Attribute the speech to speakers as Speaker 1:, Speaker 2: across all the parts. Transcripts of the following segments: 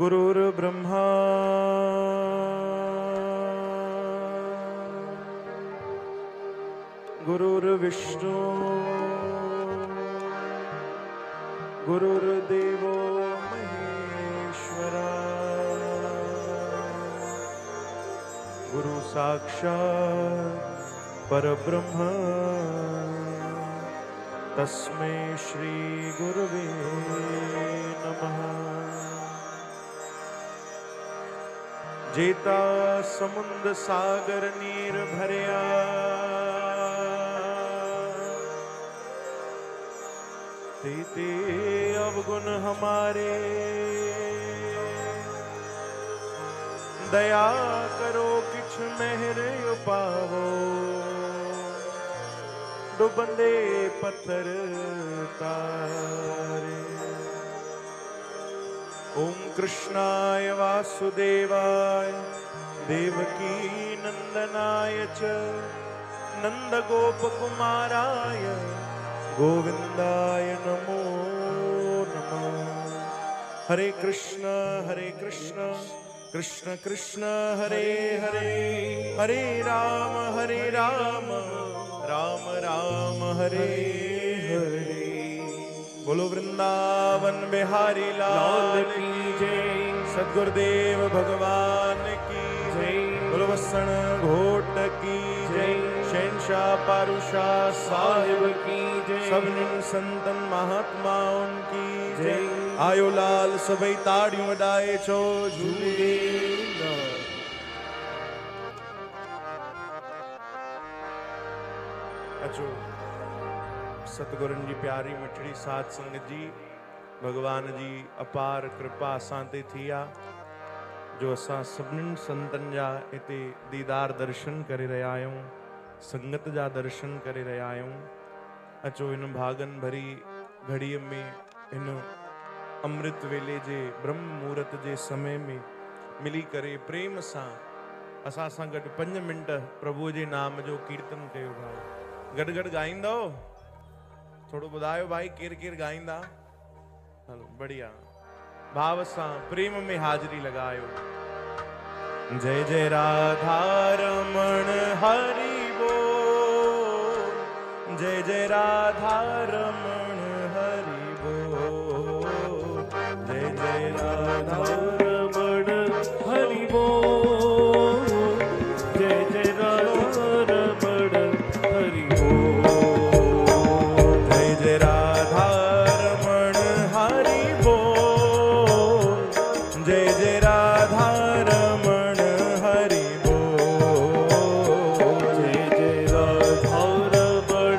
Speaker 1: गुरुर्ब्रह्मा गुरुर्विष्णु गुरुर्देवो महेश्वरा गुरु साक्षात् परब्रह्म तस्मै श्री गुरुवे नमः। जेता समुद्र सागर नीर भरिया तेते अवगुण हमारे दया करो किछ मेहर पावो डुबंदे पत्थर तारे। ओम कृष्णाय वासुदेवाय देवकी नंदनाय च नंद गोप कुमाराय गोविंदाय नमो नमः। हरे कृष्ण कृष्ण कृष्ण हरे हरे हरे राम राम राम हरे हरे। बोलो वृंदावन बिहारी लाल की जय, सद्गुरुदेव भगवान की जय। बोलो वसण घोट की जय, शहंशाह पारुषा साहिब की जय। सबनिन संतन महात्माओं की जय। आयो लाल सभई ताड़ियों वडाए छो झूले। अचो सतगुरन जी प्यारी मिठड़ी साध संगत जी, भगवान जी अपार कृपा असां ते थी आहे जो असां सभिनीनि संतनि जा हिते दीदार दर्शन करे रहिया आहियूं, संगत जा दर्शन करे रहिया आहियूं। अचो इन भागन भरी घड़ीअ में इन अमृत वेले जे ब्रह्म मुहूर्त जे समय में मिली करे प्रेम सां असां सां गॾु 5 मिंट प्रभु जे नाम जो कीर्तन कयो। भाई गॾु गॾु ॻाईंदो, थोड़ो ॿुधायो भाई केर केर ॻाईंदा। हलो बढ़िया, भाव सां प्रेम में हाज़िरी लगायो। जय जय राधा रमण हरि बोल, जय जय राधा रमण हरि बोल, जय जय राधा रमण हरि बोल, जय जय राधा रमण हरि बोल, जय जय राधा रमण हरि बोल, जय जय राधा रमण हरि बोल, जय जय राधा रमण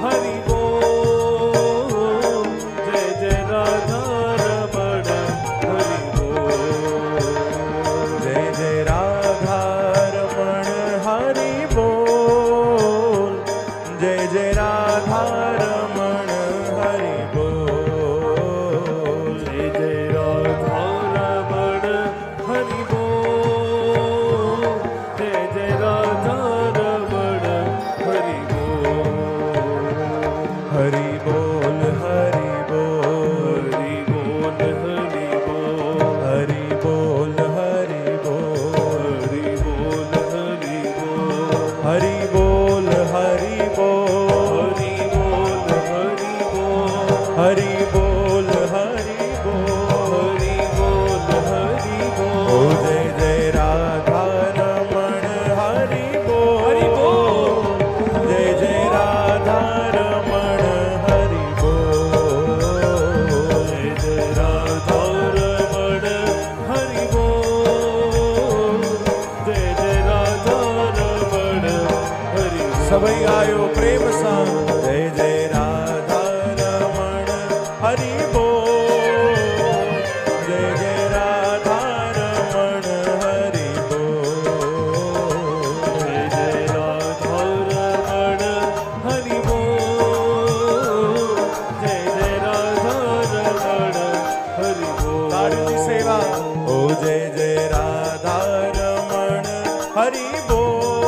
Speaker 1: हरि बोल, जय जय राधा रमण हरि बोल, जय जय राधा रमण हरि बोल, जय जय राधा रमण हरि बोल, जय जय राधा रमण हरि बोल, जय जय राधा रमण हरि बोल, हरि बोल हरि बोल, हरि बोल हरि बोल, हरि बोल हरि बोल, हरि बोल हरि बोल, हरि बोल हरि बोल, हरि बोल हरि बोल, ओ जय जय राधा रमण हरि बोल, जय जय राधा रमण हरि बोल, जय जय राधा रमण हरि बोल, जय जय राधा रमण हरि बोल। सभई आयो प्रेम सां जय जय राधा रमण हरि बोल, जय जय राधा रमण हरि बोल, जय जय राधा रमण हरि बोल, जय जय राधा रमण हरि बोल। ताड़ी की सेवा। ओ जय जय राधा रमण हरि बोल,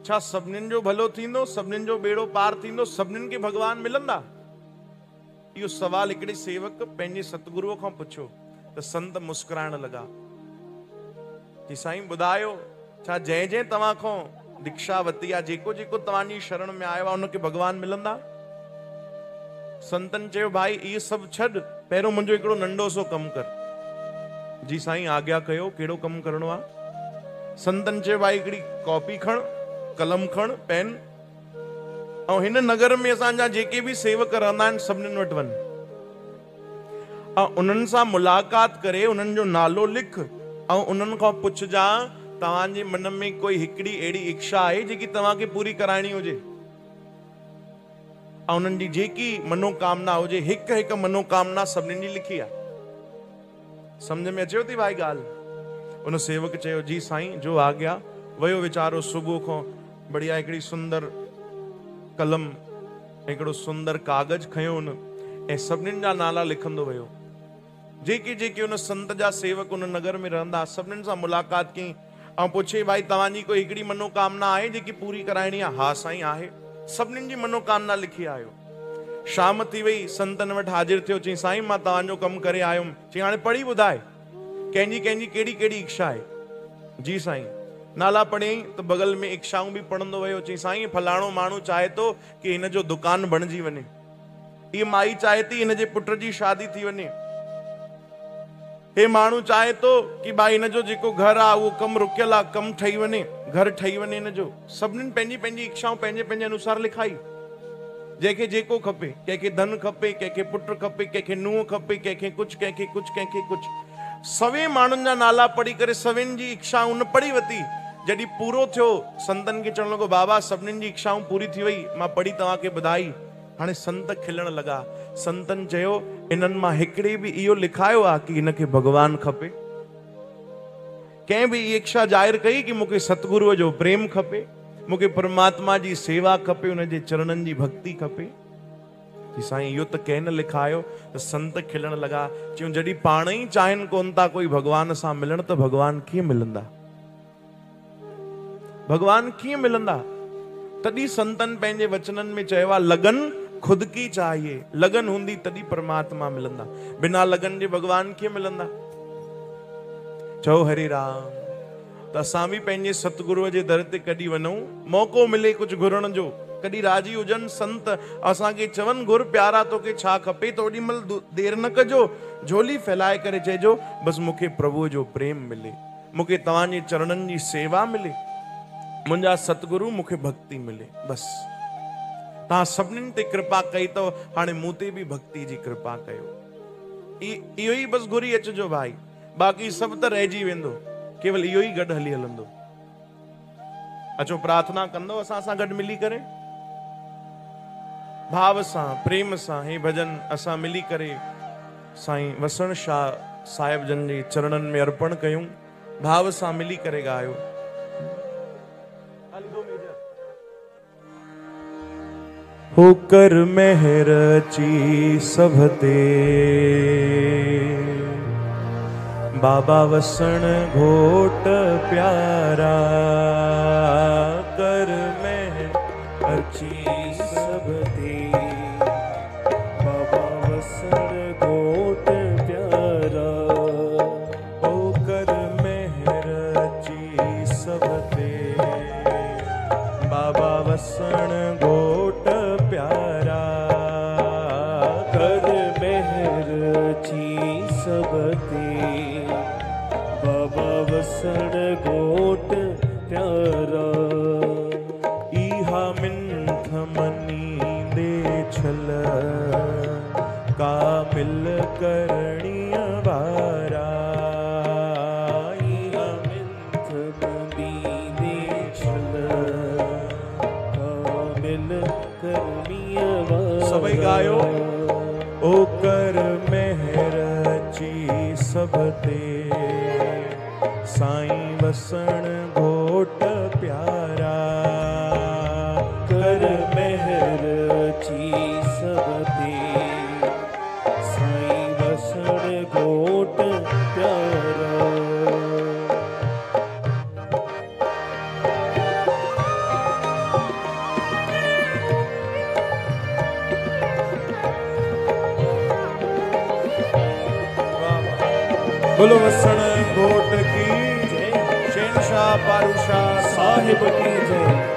Speaker 1: छा सभिनीनि जो भलो थींदो, सभिनीनि जो बेड़ो पार थींदो, सभिनीनि खे भगवान मिलंदा? इहो सवाल हिकिड़े सेवक पंहिंजे सतगुरुअ खां पुछियो त संत मुस्कुराइण लॻा कि साईं ॿुधायो, छा जंहिं जंहिं तव्हां खां दीक्षा वरिती आहे, जेको जेको तव्हांजी शरण में आयो आहे उनखे भगवान मिलंदा? संतन चयो भाई इहे सभु छॾ, पहिरियों मुंहिंजो हिकिड़ो नंढो सो कमु कर। जी साईं आज्ञा कयो, कहिड़ो कमु करणो आहे? संतन चयो भाई हिकिड़ी कॉपी खण, कलम खण, पेन, ऐं हिन नगर में असांजा जेके बि सेवक रहंदा आहिनि सभिनीनि वटि वञ ऐं उन्हनि सां मुलाक़ात करे उन्हनि जो नालो लिख ऐं उन्हनि खां पुछजा तव्हांजे मन में कोई हिकिड़ी अहिड़ी इच्छा आहे जेकी तव्हांखे पूरी कराइणी हुजे, ऐं उन्हनि जी जेकी मनोकामना हुजे, हिकु हिकु मनोकामना सभिनीनि जी लिखी आहे। सम्झ में अचेव थी भाई ॻाल्हि? उन सेवक चयो जी साईं जो आज्ञा। वयो वीचारो सुबुह खां बढ़िया हिकिड़ी सुंदर कलम, हिकिड़ो सुंदर कागज खयो उन ऐं सभिनीनि जा नाला लिखंदो वियो। जेके जेके उन संत जा सेवक उन नगर में रहंदा सभिनीनि सां मुलाक़ात कई ऐं पुछे भाई तव्हांजी कोई हिकिड़ी मनोकामना आहे जेकी पूरी कराइणी आहे? हा साईं आहे। सभिनीनि जी मनोकामना लिखी आयो। शाम थी वई, संतन वटि हाजिर थियो, चई साईं मां तव्हांजो कमु करे आयुमि। चई हाणे पढ़ी ॿुधाए कंहिंजी कंहिंजी कहिड़ी कहिड़ी इच्छा आहे? जी साईं। नाला पढ़ियईं त बगल में इच्छाऊं बि पढ़ंदो वियो। चई साईं फलाणो माण्हू चाहे थो कि हिन जो दुकान बणिजी वञे, हीअ माई चाहे थी हिन जे पुट जी शादी थी वञे, हे माण्हू चाहे थो कि भाई हिन जो जेको घर आहे उहो कमु रुकियल आहे, कमु ठही वञे, घर ठही वञे हिन जो। सभिनीनि पंहिंजी पंहिंजी इच्छाऊं पंहिंजे पंहिंजे अनुसार लिखाई। जंहिंखे जेको खपे, कंहिंखे धन खपे, कंहिंखे पुट खपे, कंहिंखे नुंहुं खपे, कंहिंखे कुझु, कंहिंखे कुझु, कंहिंखे कुझु। सवे माण्हुनि जा नाला पढ़ी करे सभिनि जी इच्छाऊं उन पढ़ी वरिती। जॾहिं पूरो थियो संतनि खे चवणु लॻो बाबा सभिनीनि जी इच्छाऊं पूरी थी वई, मां पढ़ी तव्हांखे ॿुधाई। हाणे संत खिलण लॻा। संतनि चयो इन्हनि मां हिकिड़े बि इहो लिखायो आहे कि हिनखे भगवान खपे? कंहिं बि इहा इच्छा ज़ाहिर कई कि मूंखे सतगुरुअ जो प्रेम खपे, मूंखे परमात्मा जी सेवा खपे, उनजे चरणनि जी भक्ति खपे? कि साईं इहो त कंहिं न लिखायो। त संत खिलण लॻा। चयूं जॾहिं पाण ई चाहिनि कोन था कोई भगवान सां मिलण त भगवान कीअं मिलंदा? भगवान कीअं मिलंदा? तॾहिं संतन पंहिंजे वचननि में चयो आहे लगन खुद की चाहिए, लगन हूंदी तॾहिं परमात्मा मिलंदा, बिना लगन जे भगवान कीअं मिलंदा? चओ हरे राम। त असां बि पंहिंजे सतगुरुअ जे दर ते कॾहिं वञूं, मौक़ो मिले कुझु घुरण जो, कॾहिं राजी हुजनि संत असांखे चवनि घुर प्यारा तोखे छा खपे, त ओॾी महिल देरि न कजो, झोली फैलाए करे चइजो बसि मूंखे प्रभुअ जो प्रेम मिले, मूंखे तव्हांजे चरणनि जी सेवा मिले, मुंहिंजा सतगुरु मूंखे भक्ति मिले। बसि तव्हां सभिनीनि ते कृपा कई अथव, हाणे मूं ते बि भक्ति जी कृपा कयो। इहो ई बसि घुरी अचिजो भाई, बाक़ी सभु त रहिजी वेंदो, केवल इहो ई गॾु हली हलंदो। अचो प्रार्थना कंदो असां सां गॾु मिली करे, भाव सां प्रेम सां हे भजन असां मिली करे साईं वसण शाह साहिब जन जे चरणनि में अर्पण कयूं। भाव सां मिली करे ॻायो। होकर मेहर ची सब ते बाबा वसण घोट प्यारा, कर मेहर ची सब ते बाबा वसण घोट प्यारा, होकर मेहर ची सब ते बाबा वसण घोट प्यारा, कर मेहर ची सब ते बाबा वसण घोट प्यारा। इहा मिंथ मनी दे छल का मिल करणीय वारा, इहा मिंथ मनी दे छल का मिल करणीय वारा। सभई गायो। ओ कर मेहर ची सब ते साईं वसण घोट प्यारा, कर मेहर ची सब ते साईं वसण घोट प्यारा। बोलो वसण घोट की जय, शहंशाह पारूशाह
Speaker 2: साहिब की जय।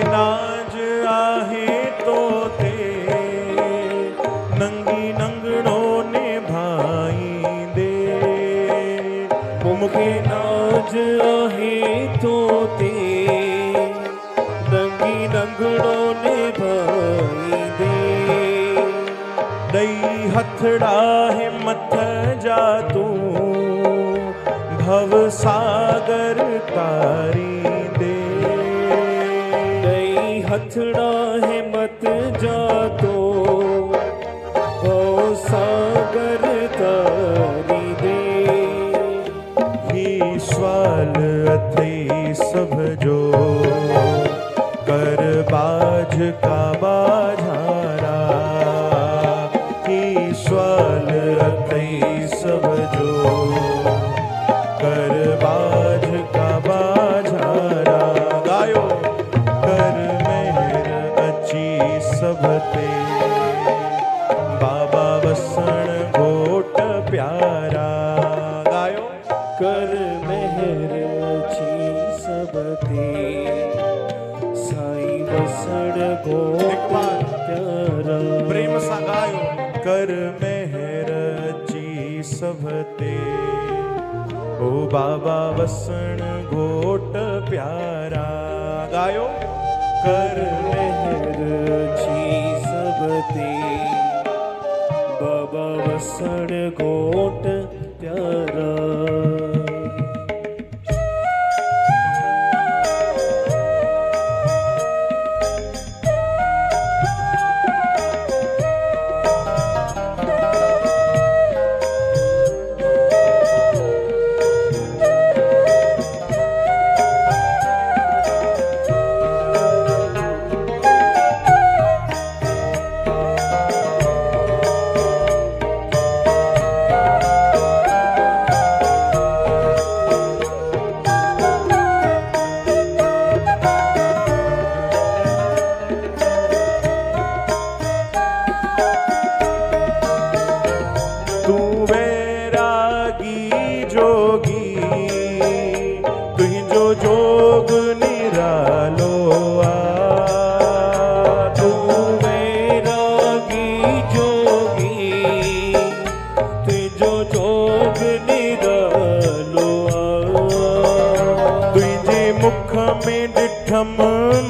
Speaker 1: नाज आहे तो ते नंगी नंगड़ों ने भाई दे।
Speaker 2: मुखे नाज आहे तो ते नंगी नंगड़ों ने भाई दे।
Speaker 1: दई हथड़ा है मथ जा तू भव सागर तारी दे।
Speaker 2: हथड़ा है मत जा तो ओ सागर तारी दे।
Speaker 1: ही स्वाल अथई सब जो कर बाज का बाझारा। ही स्वाल अथई सब जो कर बाज का बाझारा। गायो कर सबते बाबा वसण घोट प्यारा। गायो
Speaker 2: कर मेहर छी सबते साई वसण घोट प्यारा।
Speaker 1: प्रेम सा गायो कर मेहर छी सबते ओ बाबा वसण घोट प्यारा। गायो कर
Speaker 2: बाबा वसण घोट प्यारा।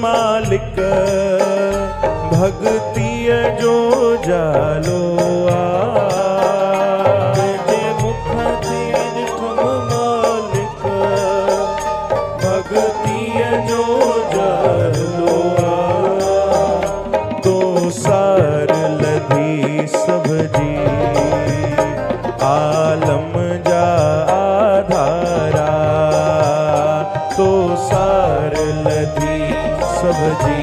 Speaker 1: मालिक भगतिय जो जालो
Speaker 2: तुझे मुख मालिक
Speaker 1: भगतिय जो जालो। तो सार लधी सब जी आलम जा आधारा। तो सार लधी सब जी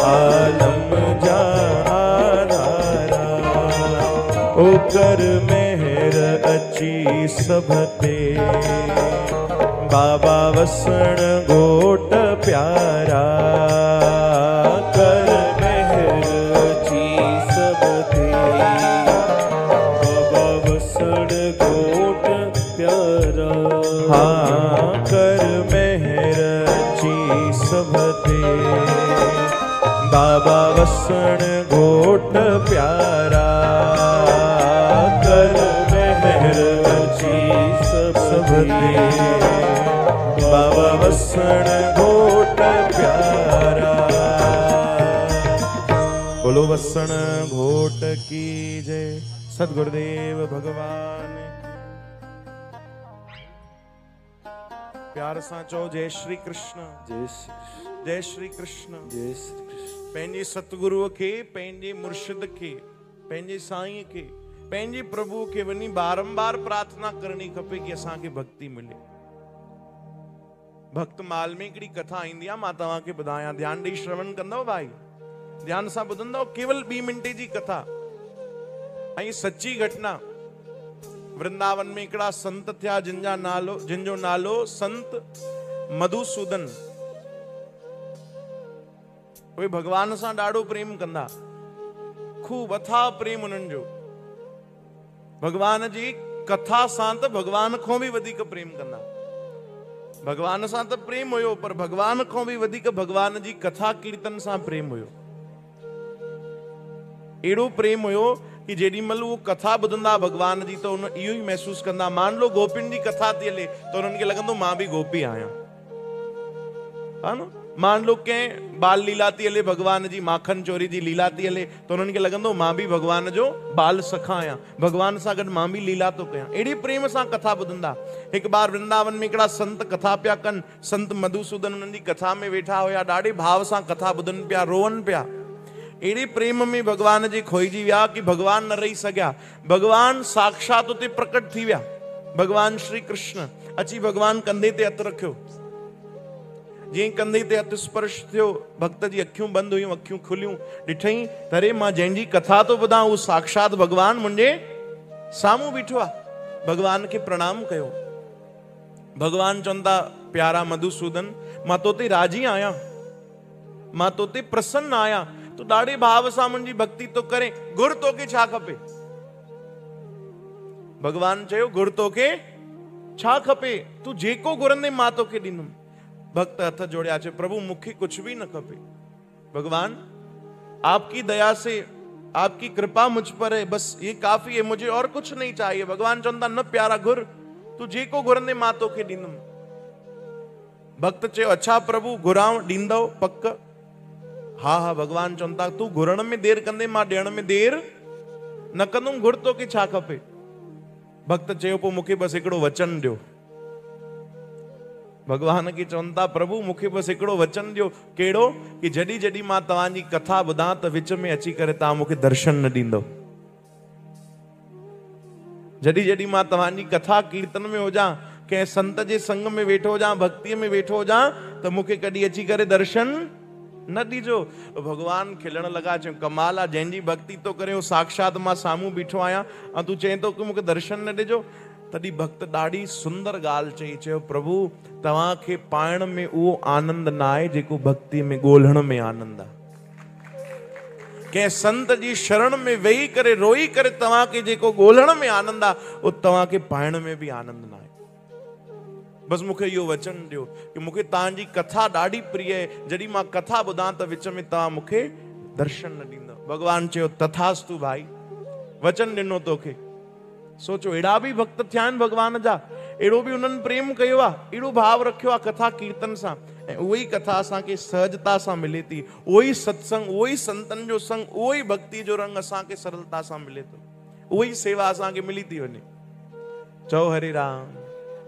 Speaker 1: आलम जा आधारा। ओ कर मेहर अची सबते बाबा वसण घोट प्यारा। कर
Speaker 2: मेहर अची सबते बाबा वसण घोट प्यारा।
Speaker 1: हाँ कर मेहर सबते बाबा वसण घोट प्यारा। कर मेहर सबते बाबा वसण घोट प्यारा। बोलो वसण घोट की जय। सद्गुरुदेव भगवान प्यार सां चो जय श्री कृष्ण।
Speaker 2: जय श्री कृष्ण।
Speaker 1: जय श्री कृष्ण।
Speaker 2: जय श्री कृष्ण।
Speaker 1: पंहिंजे सतगुरुअ खे, पंहिंजे मुर्शिद खे, पंहिंजे साईं खे, पंहिंजे प्रभु खे वञी बारंबार प्रार्थना करणी खपे कि असांखे भक्ति मिले। भक्त माल में हिकिड़ी कथा ईंदी आहे, मां तव्हांखे ॿुधायां, ध्यान ॾेई श्रवण कंदव भाई, ध्यान सां ॿुधंदव, केवल 2 मिंटे जी कथा ऐं सच्ची घटना। वृंदावन में हिकिड़ा संत थिया जिन जो नालो संत मधुसूदन। उहे भगवान सां ॾाढो प्रेम कंदा, खूब अथाह प्रेम उन्हनि जो। भगवान जी कथा सां त भगवान खां बि वधीक प्रेम कंदा। भगवान सां त प्रेम हुयो, पर भगवान खां बि वधीक भगवान जी कथा कीर्तन सां प्रेम हुयो। एड़ो प्रेम हुयो कि जेडी महिल वो कथा ॿुधंदा भगवान जी, तो उन इहो ई महसूस कंदा, मान लो गोपियुनि जी कथा थी हले तो उन्हनि खे लॻंदो मां बि गोपी आहियां, हा न। मान लो कंहिं बाल लीला थी हले, भगवान जी माखन चोरी जी लीला थी हले, तो उन्हनि खे लॻंदो मां बि भगवान जो बाल सखा आहियां, भगवान सां गॾु मां बि लीला थो कयां। अहिड़ी प्रेम सां कथा ॿुधंदा। हिकु बार वृंदावन में हिकिड़ा संत कथा पिया कनि, संत मधुसूदन उन्हनि जी कथा में वेठा हुया, ॾाढे भाव सां कथा ॿुधनि पिया, रोअनि पिया। एड़े प्रेम में भगवान जे खोइजी विया कि भगवान न रही सघिया। भगवान साक्षात उते प्रकट थी विया, भगवान श्री कृष्ण अची भगवान कंधे ते हथ रखियो। जीअं कंधे ते हथ स्पर्श थियो, भक्त जी अखियूं बंदि हुयूं, अखियूं खुलियूं, ॾिठई तरे मां जंहिंजी कथा तो ॿुधां उहो साक्षात भगवान मुंहिंजे साम्हूं बीठो आहे। भगवान खे प्रणाम कयो। भगवान चवनि था, प्यारा मधुसूदन, मां तोते राजी आहियां, मां तोते प्रसन्न आहियां, तूं ॾाढे भाव सां मुंहिंजी भक्ति तो करे, गुर तोखे छा खपे? भगवान चयो, गुर तोखे छा खपे? तूं जेको घुरंदे मां तोखे ॾींदुमि। भक्त हथ जोड़िया, चयो प्रभु मूंखे कुछ भी न खपे, भगवान आपकी दया से, आपकी कृपा मुझ पर है, बस ये काफी है, मुझे और कुछ नहीं चाहिए। भगवान चवंदा, न प्यारा घुर, तू जेको घुरंदे मां तोखे ॾींदुमि। भक्त चयो, अच्छा प्रभु घुरां, ॾींदव पक? हा हा। भगवान चवंदा, तू घुरण में देर कंदे मां ॾियण में देर न कंदुमि, घुर तोखे छा खपे? भक्त चयो, पोइ मूंखे बस हिकिड़ो वचन ॾियो। भगवान खे चवनि था, प्रभु मूंखे बस हिकिड़ो वचन ॾियो। कहिड़ो? कि जॾहिं जॾहिं मां तव्हांजी कथा ॿुधां त विच में अची करे तव्हां मूंखे दर्शन न ॾींदव। जॾहिं जॾहिं मां तव्हांजी कथा कीर्तन में हुजां, कंहिं संत जे संग में वेठो हुजां, भक्तीअ में वेठो हुजां, त मूंखे कॾहिं अची करे दर्शन न ॾिजो। भगवान खिलण लॻा, चयो कमाल आहे, जंहिंजी भक्ति तो करे उहो साक्षात मां साम्हूं बीठो आहियां, ऐं तूं चए थो कि मूंखे दर्शन न ॾिजो। तॾहिं भक्त ॾाढी सुंदर ॻाल्हि चई, चयो प्रभु तव्हांखे पाइण में उहो आनंद न आहे जेको भक्ति में ॻोल्हण में आनंद आहे। कंहिं संत जी शरण में वेही करे रोई करे तव्हांखे जेको ॻोल्हण में आनंद आहे, उहो तव्हांखे पाइण में बि आनंद न आहे। बस मूंखे इहो वचन ॾियो कि मूंखे तव्हांजी कथा ॾाढी प्रिय आहे, जॾहिं मां कथा ॿुधां त विच में तव्हां मूंखे दर्शन न ॾींदव। भगवान चयो, तथास्तु भाई, वचन ॾिनो तोखे। सोचो, अहिड़ा बि भक्त थिया आहिनि भगवान जा, अहिड़ो बि उन्हनि प्रेम कयो आहे, अहिड़ो भाव रखियो आहे कथा कीर्तन सां। ऐं उहो ई कथा असांखे सहजता सां मिले थी, उहो ई सत्संग, उहो ई संतनि जो संग, उहो ई भक्ति जो रंग असांखे सरलता सां मिले थो, उहो ई सेवा असांखे मिली थी वञे। चओ हरे राम।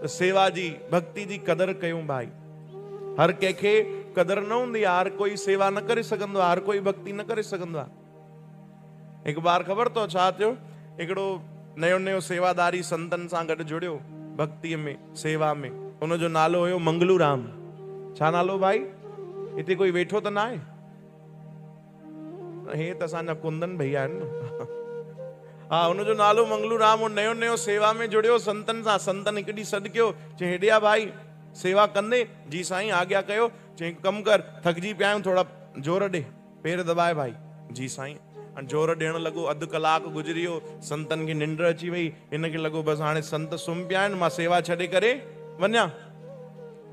Speaker 1: त सेवा जी, भक्ति जी कदर कयूं भाई। हर कंहिंखे कदर न हूंदी आहे, हर कोई सेवा न करे सघंदो आहे, हर कोई भक्ति न करे सघंदो आहे। हिकु बार ख़बर अथव छा थियो? हिकिड़ो नयो नयो सेवादारी संतनि सां गॾु जुड़ियो भक्तिअ में, सेवा में। उनजो नालो हुयो मंगलू राम। छा नालो भाई? हिते कोई वेठो त न आहे? हे त असांजा कुंदन भैया आहिनि न। हा, उनजो नालो मंगलू राम। नयो नयो सेवा में जुड़ियो संतनि सां। संतनि हिकु ॾींहुं सॾु कयो, चई हेॾे आ भाई, सेवा कंदे? जी साईं, आज्ञा कयो। चई कमु कर, थकिजी पिया आहियूं, थोरा जोर ॾे, पेर दबाए भाई। जी साईं। जोर ॾियण लॻो, अधु कलाकु गुज़री वियो, संतनि खे निंड अची वई। हिनखे लॻो बसि हाणे संत सुम्ही पिया आहिनि, मां सेवा छॾे करे वञा।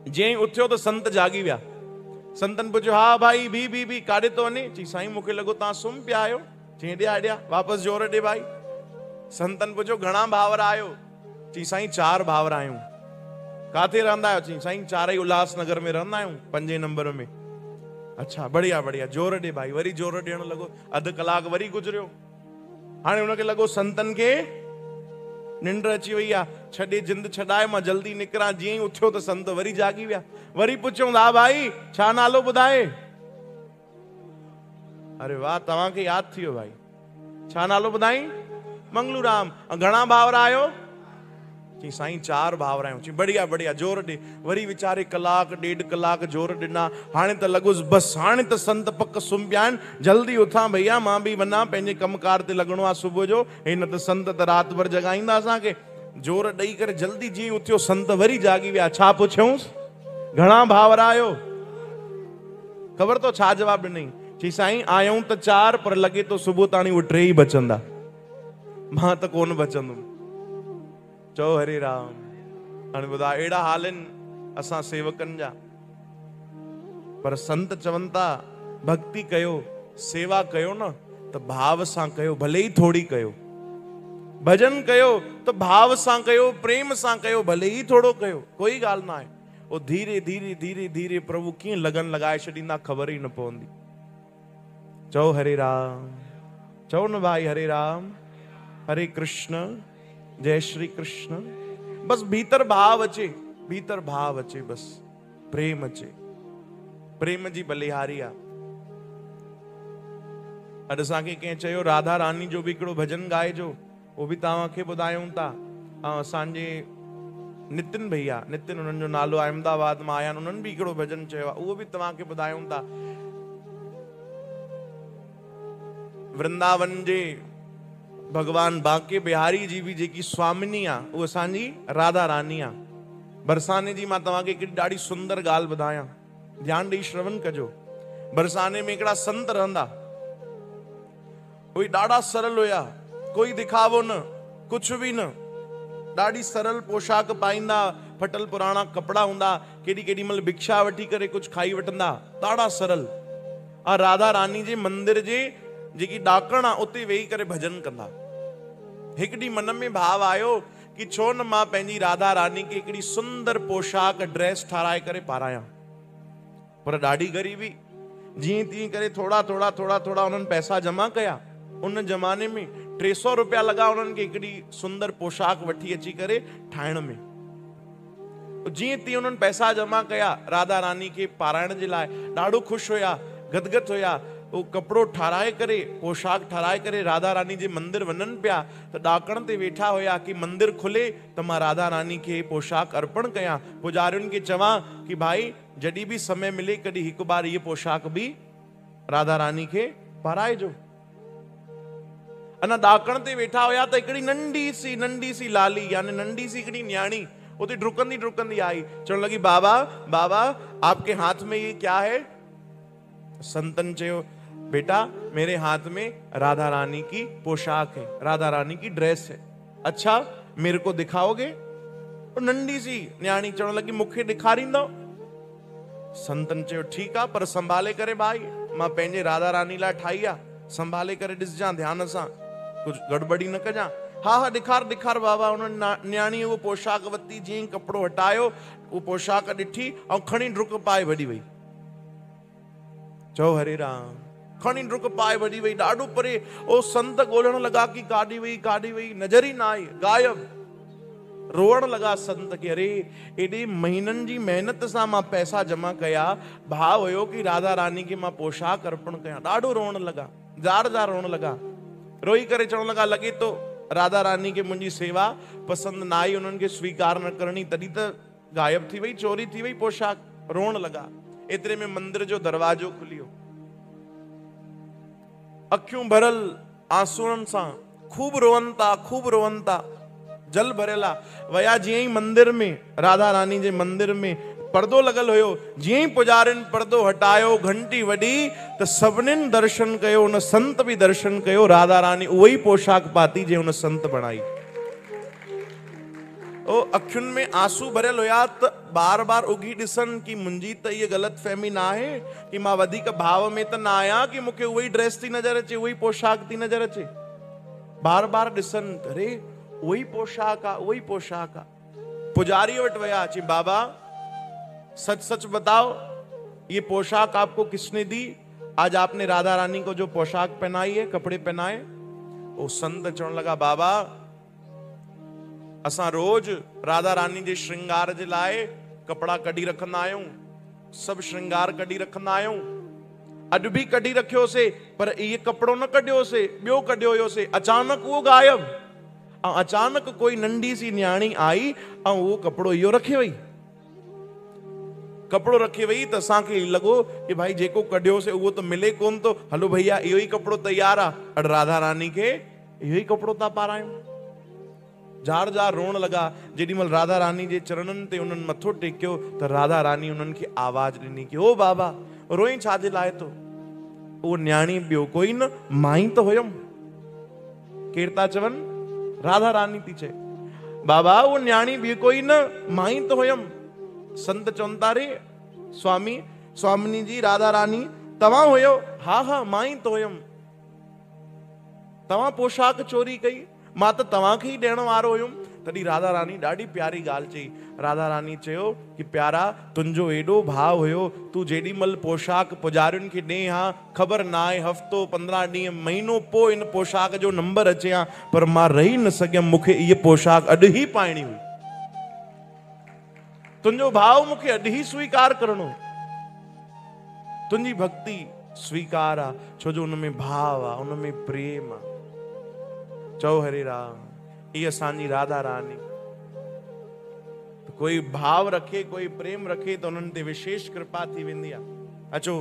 Speaker 1: जीअं ई उथियो त संत जागी विया। संतनि पुछियो, हा भाई, बी काॾे थो वञे? चई साईं मूंखे लॻो तव्हां सुम्ही पिया आहियो। चई हेॾे वापसि जोर ॾे भाई। संतनि पुछियो, घणा भावर आहियो? चई साईं 4 भावर आहियूं। काथे रहंदा आहियो? चई साईं चारई उल्हासनगर में रहंदा आहियूं, 5 नंबर में। अच्छा, बढ़िया बढ़िया, जोर ॾे भाई। वरी जोर ॾियण लॻो, अधु कलाकु वरी गुज़रियो। हाणे हुनखे लॻो संतनि खे निंड अची वई आहे, छॾे जिंद छॾाए मां जल्दी निकिरां। जीअं ई उथियो त संत वरी जागी विया। वरी पुछियो, हा भाई छा नालो ॿुधाए? अरे वाह, तव्हांखे यादि थी वियो भाई। छा नालो ॿुधाई? मंगलू राम। घणा भावर आहियो? चई साईं 4 भावरायूं। चई बढ़िया बढ़िया, जोर ॾे। वरी वीचारे कलाक 1.5 कलाक जोर ॾिना। हाणे त लॻुसि बसि, हाणे त संत पक सुम्ही पिया आहिनि, जल्दी उथां भैया, मां बि वञा, पंहिंजे कमकार ते लॻणो आहे सुबुह जो, हे न त संत त राति भर जगाईंदा असांखे। जोर ॾेई करे जल्दी जीअं उथियो, संत वरी जागी विया। छा पुछियऊंसि, घणा भाउर आहियो? ख़बर तो छा जवाबु ॾिनई? चई साईं आयूं त 4, पर लॻे तो सुबुह ताणी उहे 3 ई बचंदा, मां त कोन बचंदुमि। चओ हरे राम। हाणे ॿुधा, अहिड़ा हाल आहिनि असां सेवकनि जा। पर संत चवनि था भक्ति कयो, सेवा कयो न त भाव सां कयो, भले ई थोड़ी कयो। भजन कयो त भाव सां कयो, प्रेम सां कयो, भले ई थोड़ो कयो, कोई ॻाल्हि न आहे। ओ धीरे धीरे धीरे धीरे प्रभु कीअं लगन लॻाए छॾींदा, ख़बर ई न पवंदी। चओ हरे राम। चओ न भाई हरे राम, हरे कृष्ण, जय श्री कृष्ण। बस भीतर भाव अचे, भीतर भाव अचे, बस प्रेम अचे। प्रेम जी बलिहारी आहे। अॼु असांखे कंहिं चयो राधा रानी जो बि हिकिड़ो भजन ॻाइजो, उहो बि तव्हांखे ॿुधायूं था। ऐं असांजे नितिन भैया, नितिन उन्हनि जो नालो, अहमदाबाद मां आया आहिनि, उन्हनि बि हिकिड़ो भजन चयो आहे, उहो बि तव्हांखे ॿुधायूं था। वृंदावन जे भगवान बांके बिहारी जी बि जेकी स्वामिनी आहे, उहा असांजी राधा रानी आहे। बरसाने जी मां तव्हांखे हिकिड़ी ॾाढी सुंदर ॻाल्हि ॿुधायां, ध्यानु ॾेई श्रवण कजो। बरसाने में हिकिड़ा संत रहंदा, उहे ॾाढा सरल हुया, कोई दिखावो न, कुझु बि न, ॾाढी सरल पोशाक पाईंदा, फटल पुराणा कपिड़ा हूंदा, केॾी केॾी महिल भिक्षा वठी करे कुझु खाई वठंदा, ॾाढा सरल। ऐं राधा रानी जे मंदिर जे जेकी ॾाकण आहे उते वेही करे भजन कंदा। हिकु ॾींहुं मन में भाव आयो कि छो न मां पंहिंजी राधा रानी खे हिकिड़ी सुंदर पोशाक ड्रेस ठाराए करे पारायां। पर ॾाढी ग़रीबी, जीअं तीअं करे थोड़ा थोड़ा थोड़ा थोड़ा उन्हनि पैसा जमा कया। उन ज़माने में 300 रुपया लॻा उन्हनि खे हिकिड़ी सुंदर पोशाक वठी अची करे ठाहिण में। जीअं तीअं उन्हनि पैसा जमा कया राधा रानी खे पाराइण जे लाइ। ॾाढो ख़ुशि हुया, गदगद हुया। वो कपिड़ो ठाराए करे, पोशाक ठाराए करे राधा रानी जे मंदिर वञनि पिया त ॾाकण ते वेठा हुया कि मंदिर खुले त मां राधा रानी खे पोशाक अर्पण कयां। पुजारियुनि खे चवां कि भाई जॾहिं बि समय मिले कॾहिं हिकु बार इहे पोशाक बि राधा रानी खे पाराइजो। अञा ॾाकण ते वेठा हुया त हिकिड़ी नंढी सी लाली, यानी नंढी सी हिकिड़ी न्याणी उते डुकंदी डुकंदी आई, चवण लगी बाबा बाबा आपके हाथ में ये क्या है? संतन चयो बेटा मेरे हाथ में राधा रानी की पोशाक है, राधा रानी की ड्रेस है। अच्छा मेरे को दिखाओगे? और नंढी सी न्याणी चवण लगी मूंखे ॾेखारींदो? संतन चयो ठीकु आहे, पर संभाले करे भाई, मां पंहिंजे राधा रानी लाइ ठाही आहे, संभाले करे ॾिसजां ध्यान सां, कुझु गड़बड़ी न कजां। हा हा ॾेखार ॾेखार बाबा। उन्हनि न्याणी उहो पोशाक वरिती, जीअं कपिड़ो हटायो उहो पोशाक ॾिठी ऐं खणी डुक पाए भॼी वई। चओ हरे राम। खणी डुक पाए भॼी वई ॾाढो परे। ओ संत ॻोल्हण लॻा कि काॾे वई, नज़र ई न आई, गायब। रोअण लॻा संत कि अरे एॾे महीननि जी महिनत सां मां पैसा जमा कया, भाव हुयो कि राधा रानी खे मां पोशाक अर्पण कयां। ॾाढो रोअण लॻा, जार जार रोअण लॻा। रोई करे चवण लॻा लॻे तो राधा रानी खे मुंहिंजी सेवा पसंदि न आई, उन्हनि खे स्वीकार न करणी, तॾहिं त गायब थी वई, चोरी थी वई पोशाक। रोअण लॻा। एतिरे में मंदिर जो दरवाजो खुलियो। अखियूं भरल आंसुअनि सां खूब रोअनि था, जल भरियल आहे। वया जीअं ई मंदिर में, राधा रानी जे मंदिर में पर्दो लॻल हुयो, जीअं ई पुजारिन पर्दो हटायो, घंटी वॼी त सभिनीनि दर्शन कयो, उन संत बि दर्शन कयो। राधा रानी उहो ई पोशाक पाती जे उन संत बणाई। ओ अखियुनि में आंसू भरियल हुया त बार बार उगी ॾिसनि कि मुंहिंजी त इहा ग़लति फहमी न आहे कि मां वधीक भाव में त न आहियां कि मूंखे उहा ई ड्रेस थी नज़र अचे, उहा ई पोशाक थी नज़र अचे। बार बार ॾिसनि, अरे उहा ई पोशाक आहे, उहा ई पोशाक आहे। पुजारी वटि विया, चई बाबा सच सच बताओ ये पोशाक आपको किसने दी? आज आपने राधा रानी को जो पोशाक पहनाई है, कपड़े पहनाए। वो संत चवण लगा बाबा असां रोज राधा रानी जे श्रृंगार जे लाइ कपड़ा कढी रखंदा आहियूं, सभु श्रृंगार कढी रखंदा आहियूं। अॼु बि कढी रखियोसीं, पर इहे कपिड़ो न कढियोसीं, ॿियो कढियो हुयोसीं। अचानक उहो गायब। अचानक कोई नंढी सी न्याणी आई और वो कपड़ो यो रखे वही, कपड़ो रखे वही तो असांखे लॻो कि भाई जेको कढियो से वो तो मिले कोन तो, हलो भैया इहो ही कपड़ो तैयार आ, अड़ राधा रानी के इहो ही कपड़ो था पारायूं। जार जार रोण लगा। जेॾीमहिल राधा रानी जे चरणनि ते उन्हनि मथो टेकियो त राधा रानी उन्हनि खे आवाज ॾिनी कि ओ बाबा रोई छाजे लाइ तो? उहो न्याणी ॿियो कोई न, मां ई त हुयमि। केरु था चवनि? राधा रानी थी चए। बाबा वो न्याणी ॿी कोई न, मां ई त हुयमि। संत चवनि था रे स्वामी स्वामिनी जी राधा रानी तव्हां हुयो? हा हा मां ई त हुयमि। तव्हां पोशाक चोरी कई? मां त तव्हांखे ई ॾियण वारो हुयुमि। तॾहिं राधा रानी ॾाढी प्यारी ॻाल्हि चई। राधा रानी चयो कि प्यारा तुंहिंजो एॾो भाव हुयो, तूं जेॾीमहिल पोशाक पुजारियुनि खे ॾे हा, ख़बर न आहे हफ़्तो 15 ॾींहं महीनो पोइ इन पोशाक जो नंबर अचे हा, पर मां रही न सघियमि, मूंखे इहे पोशाक अॼु ई पाइणी हुई। तुंहिंजो भाव मूंखे अॼु ई स्वीकार करणो, तुंहिंजी भक्ति स्वीकार आहे, छो जो उनमें भाव आहे, उनमें प्रेम आहे। चओ हरे राम। ये असांजी राधा रानी तो कोई भाव रखे, कोई प्रेम रखे तो उन्हनि ते विशेष कृपा थी वेंदी आहे। अचो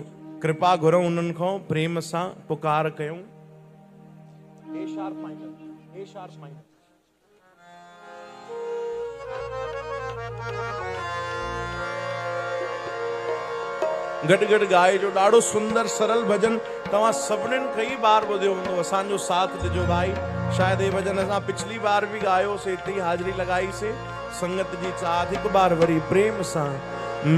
Speaker 1: कृपा घुरूं उन्हनि खां, प्रेम सां पुकार कयूं। ए शार्प माइनर, ए शार्प माइनर। गट गट गाए जो ॾाढो सुंदर सरल भजन तव्हां सभिनीनि कई बार ॿुधियो हूंदो। असांजो साथ ॾिजो भाई। शायदि ये भजन असां पिछली बार भी गायोसीं, हिते ही हाज़िरी लगाईसीं। संगत जी चाहत हिकु बार वरी प्रेम सां।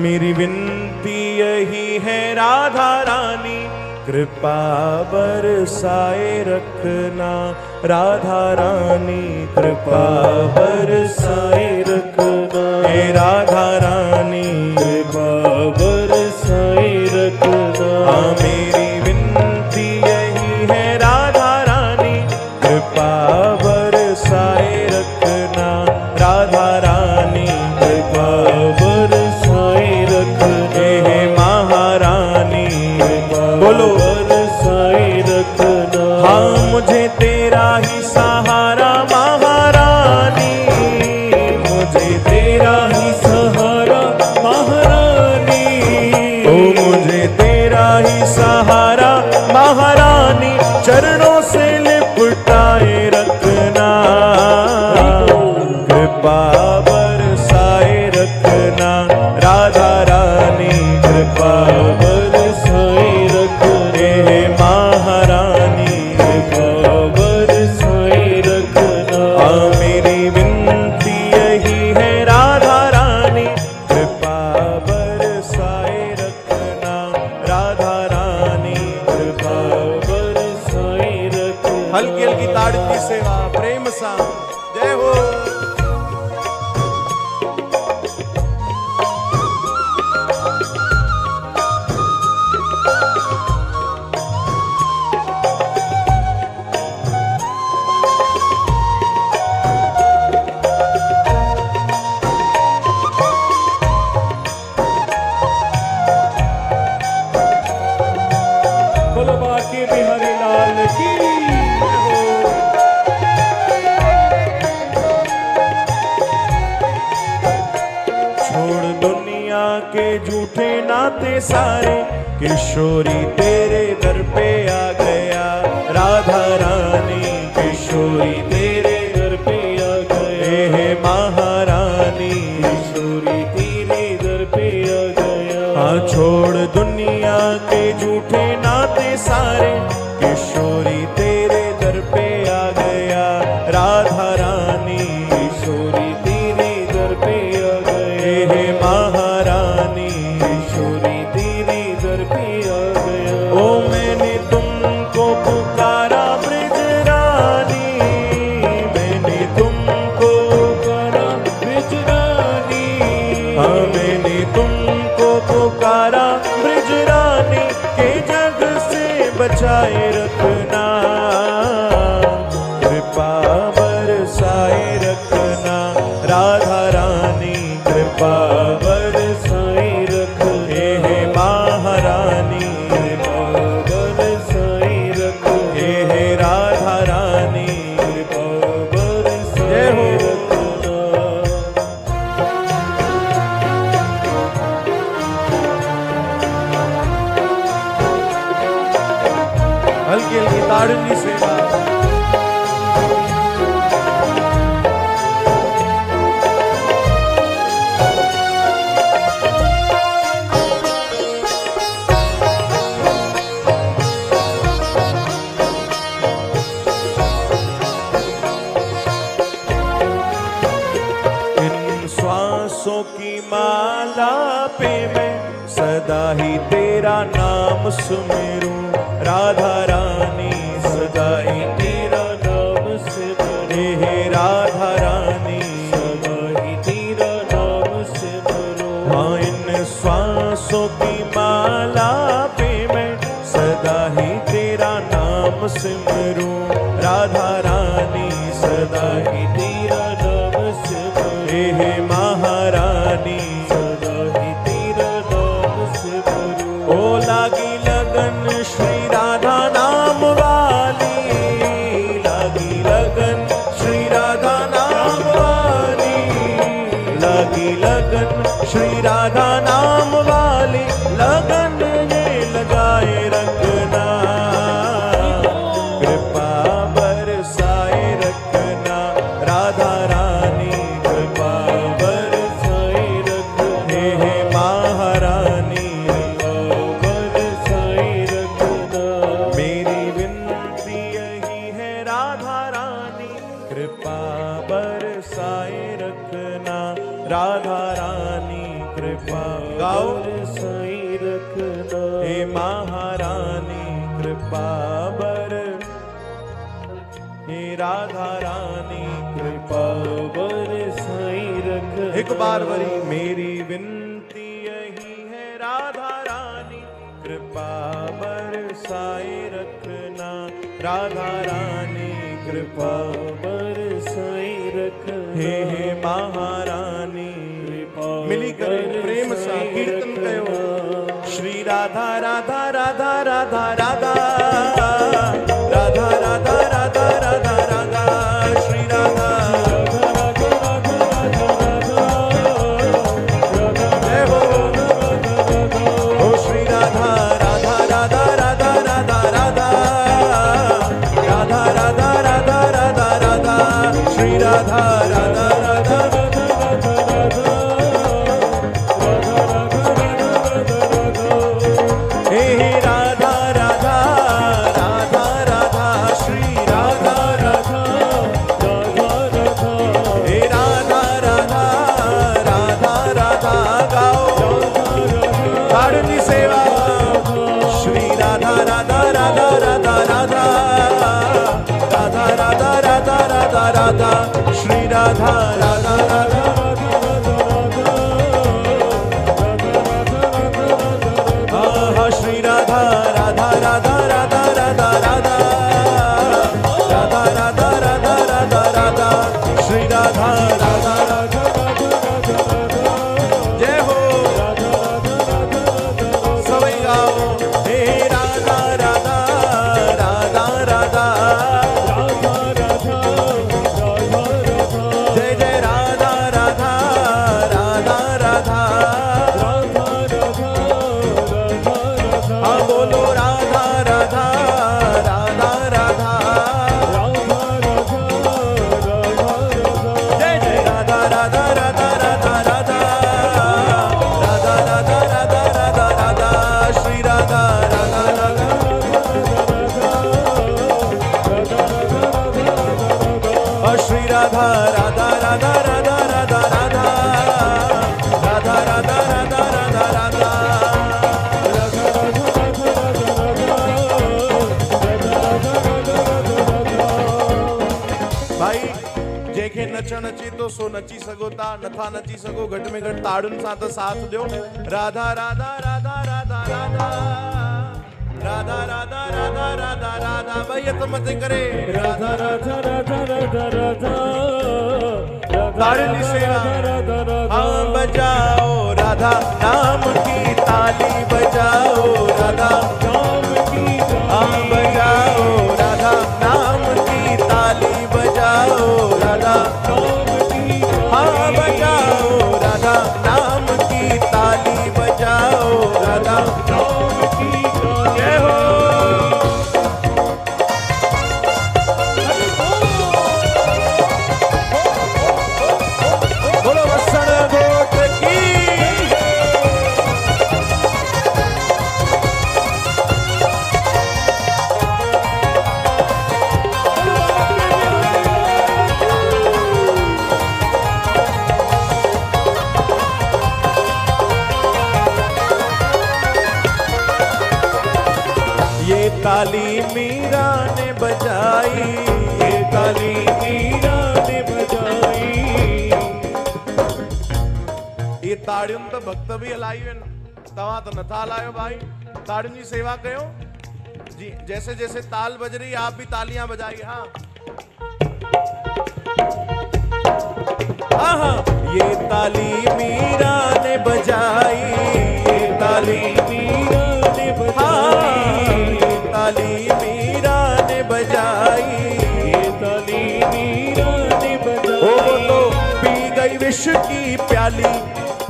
Speaker 1: मेरी विनती यही है राधा रानी, कृपा बरसाए रखना। राधा रानी कृपा बरसाए रखना। हे राधा रानी कृपा बरसाए रखना। मेरी विनती यही है राधा रानी, कृपा बरसाए रखना। राधा रानी कृपा बरसाए रखना। हे महारानी बोलो बरसाए रखना। हाँ मुझे तेरा ही सहारा महारानी, मुझे तेरा ही सहारा महारानी। ओ मुझे तेरा ही सहारा महारानी, चरणों से लिपटाए रखना। कृपा बरसाए रखना। राधा रानी कृपा बरसाए रखना। हे महारानी कृपा बरसाए रखना। मेरी विनती यही है राधा रानी, कृपा बरसाए रखना। राधा रानी कृपा बरसाए रखना। हल्की हल्की ताड़ी की सेवा प्रेम सा। जय हो।
Speaker 2: बोलो बाकी बिहारी लाल की।
Speaker 1: छोड़ दुनिया के झूठे नाते सारे, किशोरी तेरे दर पे आ गया। राधा रानी किशोरी तेरे दर पे आ गए। हे महारानी किशोरी तेरे दर पे आ गया। हाँ छोड़ दुनिया के झूठे नाते सारे, किशोरी तेरे दर पे आ गया। राधा रानी किशोरी तेरे दर पे आ गए। हे महारानी किशोरी तेरे दर पे आ गया। ओ मैंने तुमको पुकारा ब्रज रानी, मैंने तुमको पुकारा ब्रज रानी। हाँ मैंने तुमको पुकारा ब्रज रानी, के जग से बचाए रखना। कृपा बरसाए रखना। राधा रानी कृपा बरसाए रखना। हे महारानी कृपा बरसाए रखना। हे राधा रानी कृपा बरसाए ताड़नी सेवा। की माला पे मैं सदा ही तेरा नाम सुमेरूं, राधा रानी सदा ही तेरा नाम सिमरूं, हे राधा रानी सदा ही तेरा नाम सिमरूं। हाँ, इन श्वासों की माला पे मैं सदा ही तेरा नाम सिमरूं, राधा रानी सदा ही तेरा नाम सिमरूं, हे महारानी सदा ही तेरा नाम सिमरूं। ओ लागी लगन श्री राधा नाम वाली, लागी लगन श्री राधा नाम वाली, लागी लगन श्री राधा नाम वाली, लगन ये लगाए रखना, कृपा बरसाए रखना, राधा रानी कृपा बरसाए रखना, हे महारानी बरसाए रखना। मेरी विनती यही है राधा रानी, कृपा बरसाए रखना, राधा रानी कृपा बरसाए रखना, हे महारानी कृपा बर, हे राधा रानी कृपा बरसाए रखना। एक बार वरी मेरी विनती यही है राधा रानी, कृपा बरसाए रखना, राधा रानी कृपा बरसाए रखना, हे महारानी कृपा। मिली करे प्रेम सा कीर्तन कयो, श्री राधा राधा राधा राधा राधा राधा राधा राधा राधा राधा, श्री राधा जय हो, ओ श्री राधा राधा राधा राधा राधा राधा राधा राधा राधा राधा राधा, श्री राधा राधा राधा राधा, श्री राधा राधा राधा राधा, श्री राधा राधा राधा राधा राधा राधा राधा राधा राधा राधा राधा, श्री राधा राधा राधा जय हो, सभी गाओ, हे राधा राधा राधा राधा नचण अचे तो सो नची सगो ता, नथा नची सगो घट में घट ताड़ुन सा तो साथ दो। राधा राधा राधा राधा राधा राधा राधा राधा राधा राधा, भैया तो मत करे राधा राधा राधा राधा राधा, ताड़नी सेवा। हाँ बजाओ राधा नाम की ताली, बजाओ राधा नाम की, हाँ बजाओ राधा नाम की ताली, बजाओ राधा हाँ बजाओ राधा नाम की ताली, बजाओ राधा नाम की जय हो। ताली मीरा ने बजाई,
Speaker 2: ये ताली मीरा ने बजाई।
Speaker 1: ये ताड़ियुनि तो भक्त भी हलाई आहिनि, तव्हां तो नथा हलायो भाई। ताड़ियुनि जी सेवा कयो जी, जैसे जैसे ताल बज रही आप भी तालियां बजाइए। हाँ ये ताली मीरा ने बजाई,
Speaker 2: ये ताली मीरा ने बजाई,
Speaker 1: ये ताली मीरा ने बजाई,
Speaker 2: ये ताली मीरा ने बजाई।
Speaker 1: वो तो पी गई विष की प्याली,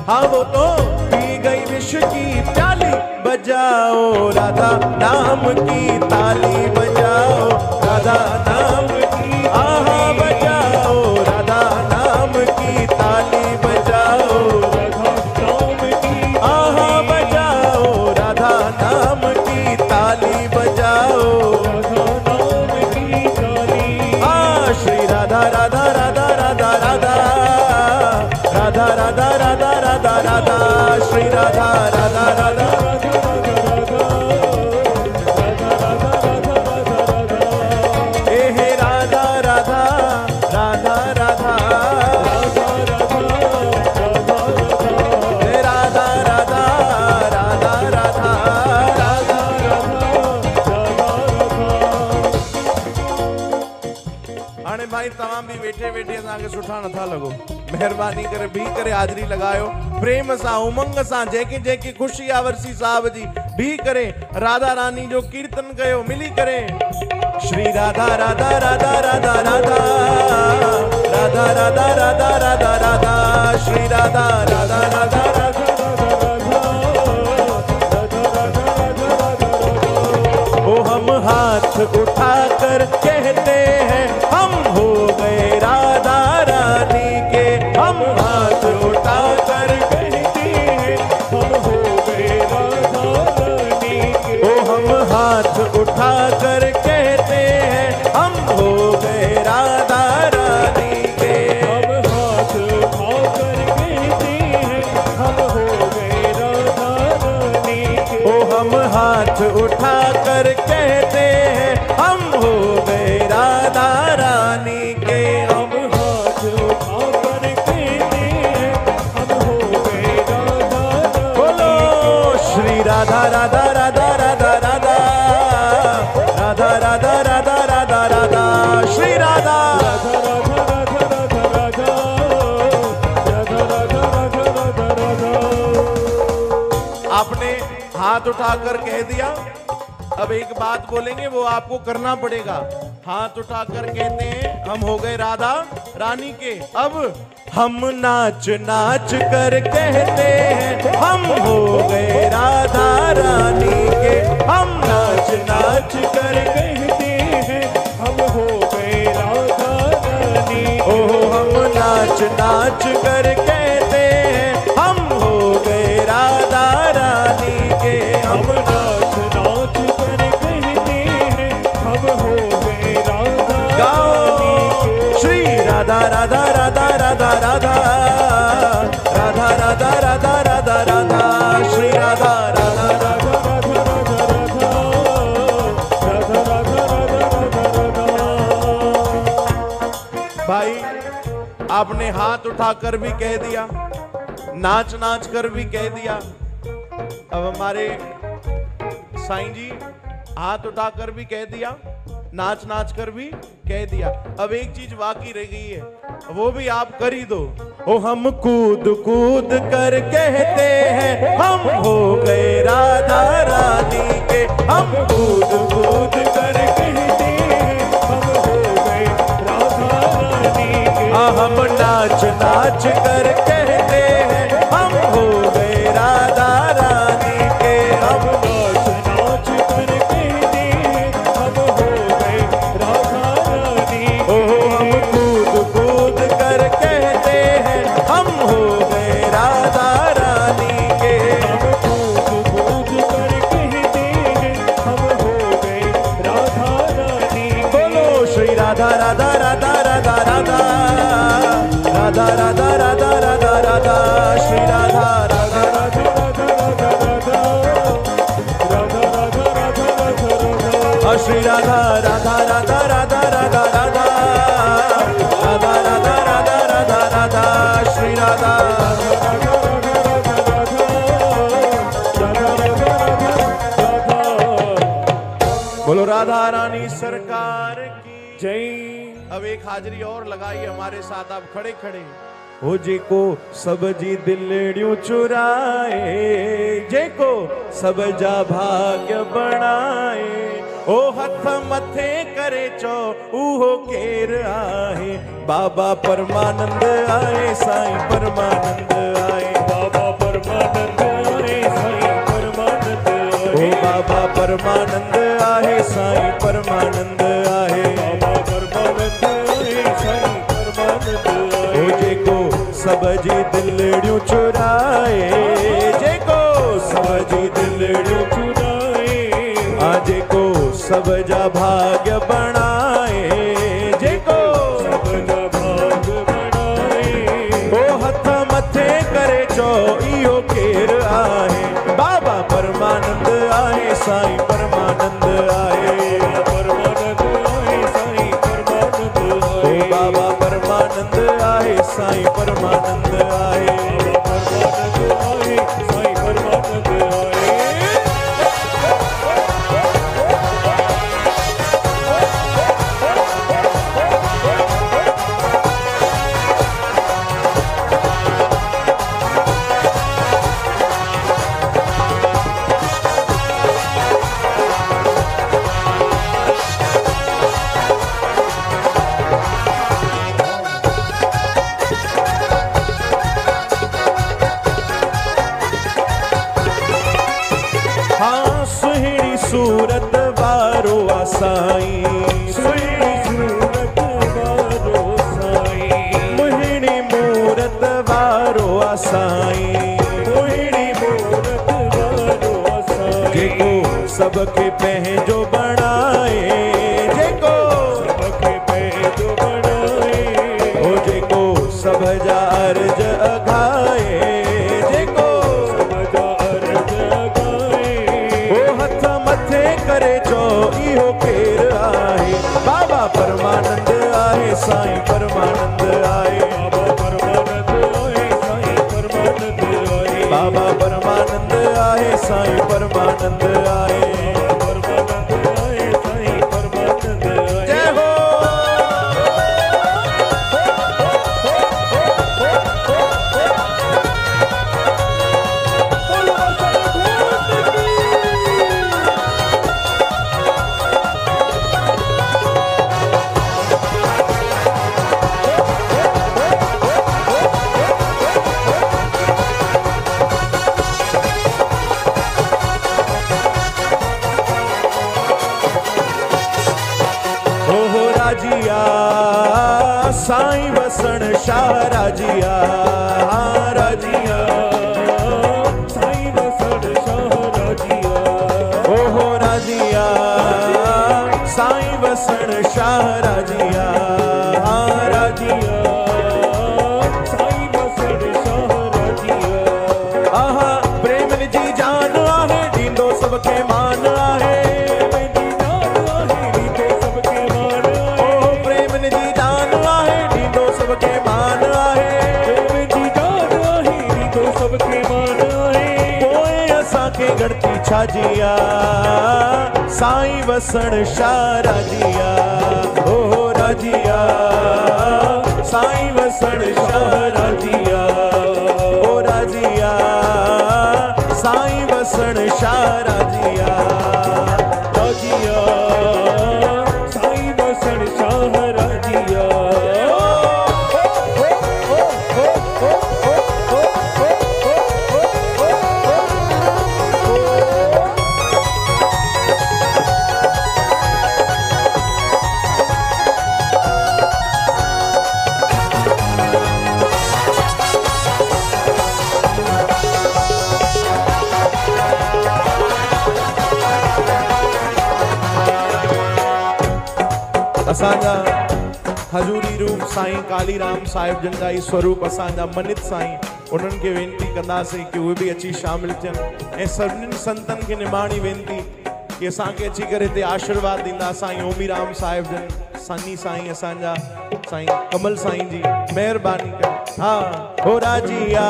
Speaker 1: हाँ वो तो पी गई विष की प्याली। बजाओ राधा नाम की ताली, बजाओ राधा नाम की, आहा बजाओ राधा नाम की ताली, बजाओ
Speaker 2: राधा नाम की,
Speaker 1: आहा बजाओ राधा नाम की ताली, बजाओ
Speaker 2: राधा नाम की ताली।
Speaker 1: श्री राधा राधा राधा राधा राधा राधा राधा राधा राधा राधा श्री राधा राधा राधा तमाम भी वेठे वेठे असांखे सुठा नथा लॻो, महिरबानी करे भी करे हाज़िरी लगायो प्रेम सां उमंग सां, जेकी जेकी ख़ुशी आहे वर्सी साहब जी, भी करे राधा रानी जो कीर्तन कयो मिली करे। श्री राधा राधा राधा राधा राधा राधा राधा राधा राधा राधा श्री राधा राधा राधा राधा ओ हम हाथ उठाकर कहते हैं हम हो गए राधा रानी के, हम हाथ उठाकर कहते हैं
Speaker 2: हम हो गए राधा रानी के।
Speaker 1: ओ हम हाथ उठाकर कहते हैं हम हो गए राधा रानी के,
Speaker 2: हम हाथ उठाकर कहते हैं हम हो गए राधा रानी के।
Speaker 1: ओ हम हाथ उठाकर कहते हैं हम हो गए राधा रानी के,
Speaker 2: हम हाथ उठाकर कहते हैं हम हो गए राधा रानी।
Speaker 1: बोलो श्री राधा राधा राधा राधा राधा राधा राधा राधा राधा राधा श्री राधा
Speaker 2: राधा राधा राधा राधा राधा राधा राधा राधा राधा।
Speaker 1: आपने हाथ उठाकर कह दिया, अब एक बात बोलेंगे वो आपको करना पड़ेगा। हाथ उठाकर कहते हैं हम हो गए राधा रानी के, अब हम नाच नाच कर कहते हैं हम हो गए राधा रानी के, हम नाच नाच कर
Speaker 2: कहते हैं हम हो गए राधा रानी।
Speaker 1: ओ हम नाच नाच कर कहते हैं हम हो गए राधा रानी के,
Speaker 2: हम नाच नाच कर कहते हैं हम हो गए राधा रानी के।
Speaker 1: श्री राधा राधा राधा राधा राधा राधा राधा राधा राधा राधा श्री राधा राधा राधा
Speaker 2: राधा राधा राधा राधा राधा राधा राधा राधा।
Speaker 1: भाई आपने हाथ उठाकर भी कह दिया, नाच नाच कर भी कह दिया। अब हमारे साईं जी हाथ उठाकर भी कह दिया, नाच नाच कर भी कह दिया। अब एक चीज बाकी रह गई है, वो भी आप कर ही दो। ओ हम कूद कूद कर कहते हैं हम हो गए राधा रानी के, हम कूद कूद कर
Speaker 2: कहते हैं हम हो गए राधा रानी के।
Speaker 1: हम नाच नाच कर कहते हैं हम हो गए राधा रानी के, हम
Speaker 2: नाच नाच कर कहते हैं हम हो गए राधा रानी के।
Speaker 1: ओ हम कूद कूद कर कहते हैं हम हो गए राधा रानी के,
Speaker 2: हम कूद कूद कर कहते हैं हम हो गए राधा रानी के।
Speaker 1: बोलो श्री राधा राधा राधा राधा राधा राधा राधा राधा राधा राधा एक हाजिरी और लगाई हमारे साथ आप खड़े खड़े। हो जेको सब जी दिलड़ियों चुराए, जेको सब जा भाग्य बनाए, ओ हथ मथे करे चो उहो केर आहे। बाबा परमानंद आए साईं परमानंद आए,
Speaker 2: बाबा परमानंद आए साईं परमानंद आए,
Speaker 1: ओ बाबा परमानंद आहे साईं परमानंद आहे,
Speaker 2: बाबा परमानंद आए साईं परमानंद आए।
Speaker 1: ओ जेको सब जी दिलड़ियों चुराए, जेको सब जी दिलड़ियों
Speaker 2: चुराए,
Speaker 1: जेको सब जा भाग्य बनाए, जेको
Speaker 2: सब जा भाग्य बनाए,
Speaker 1: ओ हथ मथे करे चो इहो केर आहे। बाबा परमानंद आहे साईं परमानंद आहे,
Speaker 2: परमानंद आए साईं परमानंद आए,
Speaker 1: ओ बाबा परमानंद आहे साईं परमानंद आहे,
Speaker 2: परमानंद आए साईं परमानंद आए।
Speaker 1: हाँ सुहिणी सूरत वारो आ साईं,
Speaker 2: सुहिणी सूरत वारो साईं,
Speaker 1: मोहिणी मूरत वारो आ साईं,
Speaker 2: मोहिणी मूरत वारो साईं,
Speaker 1: जेको सबके पंहिंजो बणाए, जेको
Speaker 2: सबके पंहिंजो बणाए,
Speaker 1: ओ जेको सब जा अर्ज अघाए, जेको
Speaker 2: सब जा अर्ज अघाए,
Speaker 1: ओ हथ मथे करे चो इहो केर आहे। बाबा परमानंद आहे साईं परमानंद आहे,
Speaker 2: बाबा परमानंद आए साईं परमानंद आए,
Speaker 1: बाबा परमानंद आहे साईं परमानंद आहे,
Speaker 2: परमानंद आए साईं परमानंद आए।
Speaker 1: जय हो। ओहो राजिया साईं वसण शाह राजिया, हाँ राजिया
Speaker 2: साईं वसण शाह राजिया,
Speaker 1: ओहो राजिया साईं वसण शाह राजिया, हाँ राजिया
Speaker 2: साईं वसण शाह राजिया,
Speaker 1: आहा प्रेम जी जान आहे ॾींदो सबके मान आहे,
Speaker 2: पंहिंजी जान आहे ॾींदो सबके मान आहे,
Speaker 1: ओ प्रेम जी जान आहे ॾींदो सबके मान आहे,
Speaker 2: पंहिंजी जान आहे ॾींदो सबके मान आहे।
Speaker 1: पोइ असांखे घड़ती छाजिया साईं वसण शाह राजिया, ओहो राजिया साईं वसण शाह राजिया, ओ राजिया साईं वसण शाह राजिया,
Speaker 2: राजिया साईं वसण शाह राजिया,
Speaker 1: असांजा हजूरी रूप साईं कालीराम साहिब जन जा ई स्वरूप असांजा मनित साईं, उन्हनि खे वेनती कंदासीं कि उहे बि अची शामिल थियनि ऐं सभिनीनि संतनि खे निमाणी वेनती कि असांखे अची करे हिते आशीर्वाद ॾींदा। साईं ओमीराम साहिब जन सन्नी साईं असांजा साईं कमल साईं जी महिरबानी करे। हा हो राजिया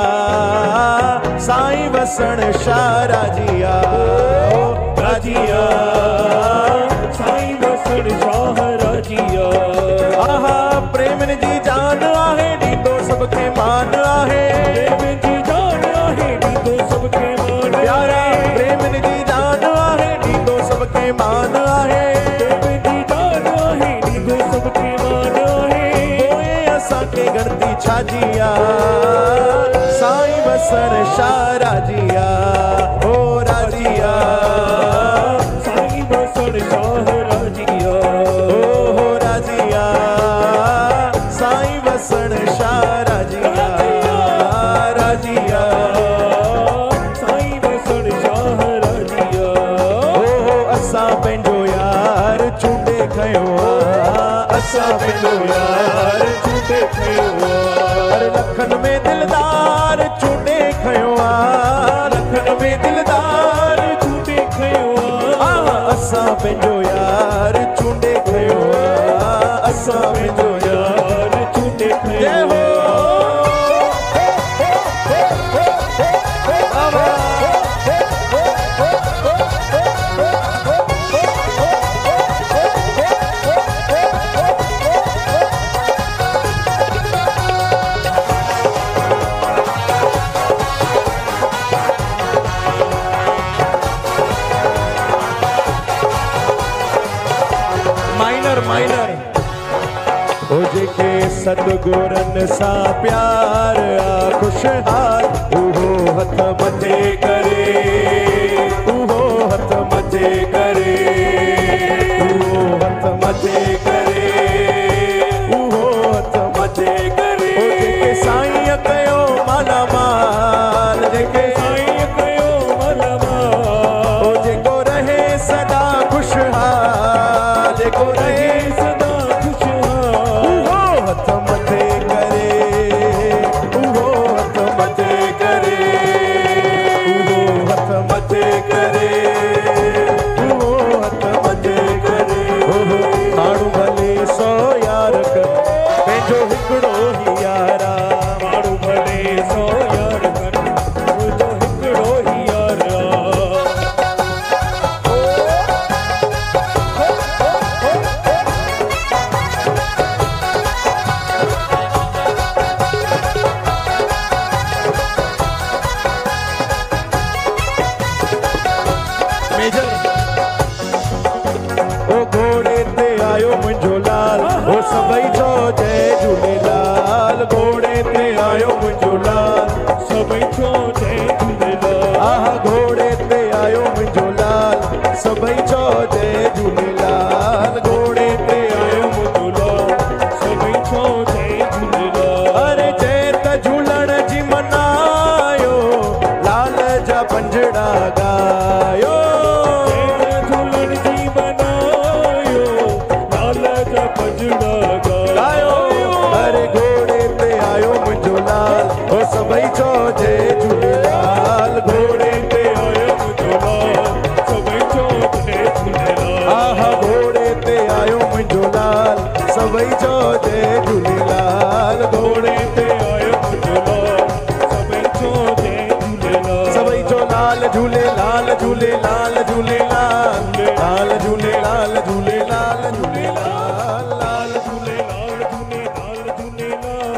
Speaker 1: साईं वसण शाह राजिया, हो राजिया
Speaker 2: साईं वसण शाह राजिया,
Speaker 1: आहा आहे ॾींदो सबके मान आहे
Speaker 2: प्रेम जी जान आहे ॾींदो सबके मान
Speaker 1: प्यारा प्रेम जी जान आहे ॾींदो सबके मान आहे
Speaker 2: प्रेम जी जान आहे ॾींदो सबके मान आहे
Speaker 1: पोइ असांखे गणती छाजिया साईं बसर शाह राजिया ओ राजिया
Speaker 2: साईं बसर शाह राजिया
Speaker 1: ओ राजिया साईं बसर शाह राजिया राजिया
Speaker 2: साईं बसर शाह राजिया
Speaker 1: ओ असां पंहिंजो यार चूंडे खयो असां पंहिंजो यार चूंडे खयो अरे लखन में दिलदार चूंडे खयो लखन में दिलदार
Speaker 2: चूंडे खयो
Speaker 1: असां पंहिंजो यार चूंडे खयो असां पंहिंजो
Speaker 2: यार चूंडे
Speaker 1: जय
Speaker 2: खयो
Speaker 1: हो माइनर माइनर ओ जेके सतगुरन सा प्यार आ खुशहाल उहो हथ मथे करे उहो हथ मथे करे उहो हथ मथे करे उहो हथ मथे करे ओ जेके साईं कयो माला माल जेके
Speaker 2: साईं कयो मलमाल
Speaker 1: ओ जेको रहे सदा खुशहाल जेको रहे
Speaker 2: सदा खुशहाल
Speaker 1: उहो हथ मथे करे उहो हथ मथे करे उहो हथ मथे करे उहो हथ मथे करे ओहो माण्हू भले सौ यार कर पंहिंजो हिकिड़ो ही यारा
Speaker 2: माण्हू भले सौ यार कर मुंहिंजो हिकिड़ो ही यार
Speaker 1: मेजर ओ घोड़े ते आयो मुंहिंजो लाल ओ सभई चओ जय झूलेलाल घोड़े ते आयो मुंहिंजो लाल
Speaker 2: सभई चओ जय झूलेलाल
Speaker 1: आहा घोड़े ते आयो मुंहिंजो लाल सभई चओ जय झूलेलाल घोड़े ते आयो मुंहिंजो लाल
Speaker 2: सभई चओ जय झूलेलाल
Speaker 1: अरे जय त झूलण जी मनायो लाल जा पंजड़ा गायो
Speaker 2: झूलण जी बनायो लाल जा पंजड़ा
Speaker 1: गायो अरे घोड़े ते आयो मुंहिंजो लाल ओ सभई चओ जय झूलेलाल घोड़े ते
Speaker 2: आयो मुंहिंजो लाल सभई चओ जय झूलेलाल
Speaker 1: आहा घोड़े ते आयो मुंहिंजो लाल सभई चओ जय झूलेलाल घोड़े
Speaker 2: ते आयो मुंहिंजो लाल सभई चओ जय झूलेलाल
Speaker 1: सभई चओ लाल झूलेलाल झूलेलाल झूलेलाल लाल झूलेलाल झूलेलाल झूलेलाल लाल
Speaker 2: झूलेलाल झूलेलाल झूलेलाल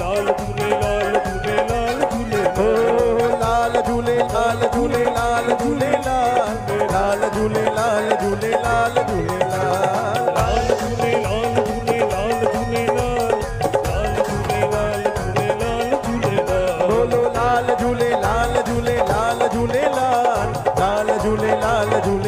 Speaker 2: लाल झूलेलाल झूलेलाल झूलेलाल
Speaker 1: ओ लाल झूलेलाल झूलेलाल झूलेलाल लाल झूलेलाल झूलेलाल झूलेलाल
Speaker 2: लाल झूलेलाल झूलेलाल झूलेलाल लाल झूलेलाल झूलेलाल झूलेलाल
Speaker 1: बोलो लाल झूलेलाल झूलेलाल झूलेलाल लाल झूलेलाल झूलेलाल